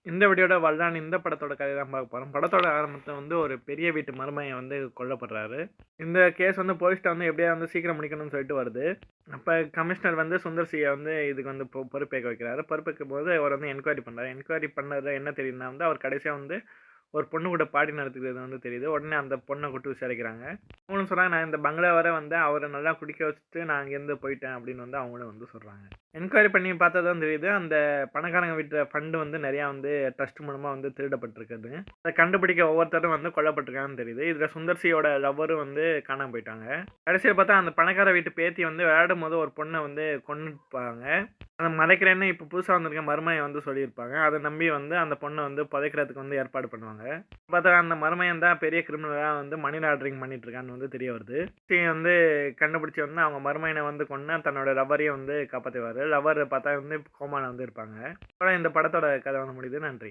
இந்த வீடியோட வல்லான் இந்த படத்தோட கதை தான் பார்க்க போறோம். படத்தோட ஆரம்பத்துல வந்து ஒரு பெரிய வீட்டு மருமகன் வந்து கொல்லப்படுறாரு. இந்த கேஸ் வந்து போலீஸ்ட்ட வந்து எப்படியாவது வந்து சீக்கிரம் முடிக்கணும்னு சொல்லிட்டு வருது. அப்ப கமிஷனர் வந்து சுந்தர் சிய வந்து இதுக்கு வந்து பொறுப்பேற்க வைக்கிறாரு. பொறுப்பேற்கும்போது அவர் வந்து என்கொயரி பண்றாரு. என்கொயரி பண்ணதுல என்ன தெரியுதுன்னா வந்து அவர் கடைசியா வந்து ஒரு பொண்ணு கூட பார்ட்டி நடத்துக்கிறது வந்து தெரியுது. உடனே அந்த பொண்ண கூப்பிட்டு விசாரிக்கிறாங்க. அவங்களும் சொல்றாங்க, "நான் இந்த பங்களா வர வந்தேன். அவர நல்லா குடிக்க வச்சுட்டு நான் அங்கேருந்து போயிட்டேன்." அப்படின்னு வந்து அவங்களும் வந்து சொல்றாங்க. என்கொயரி பண்ணி பார்த்தா தான் தெரியுது, அந்த பணக்காரங்க வீட்டு ஃபண்ட் வந்து நெறையா வந்து ட்ரஸ்ட் மூலமா வந்து திருடப்பட்டிருக்குது. அத கண்டுபிடிக்க ஒவ்வொருத்தரும் வந்து கொல்லப்பட்டிருக்காங்கன்னு தெரியுது. இதுல சுந்தர் சியோட லவ்வரும் வந்து காணாம போயிட்டாங்க. கடைசில பார்த்தா அந்த பணக்கார வீட்டு பேத்தி வந்து விளையாடும்போது ஒரு பொண்ண வந்து கொன்னுருப்பாங்க. அத மறைக்கிறேன்னு இப்ப புதுசா வந்திருக்க மருமகன் வந்து சொல்லியிருப்பாங்க. அத நம்பி வந்து அந்த பொண்ண வந்து புதைக்கிறதுக்கு வந்து ஏற்பாடு பண்ணுவாங்க. பார்த்தா அந்த மருமகன் தான் பெரிய கிரிமினலா வந்து மணி லாண்டரிங் பண்ணிட்டு இருக்கான்னு வந்து தெரிய வருது. வந்து கண்டுபிடிச்சு வந்து அவங்க மருமகன வந்து கொன்னு தன்னோட லவ்வரையும் வந்து காப்பாத்துவாரு. லவ்வர் பார்த்தா வந்து கோமால வந்து இருப்பாங்க. அப்புறம் இந்த படத்தோட கதை வந்து முடியுது. நன்றி.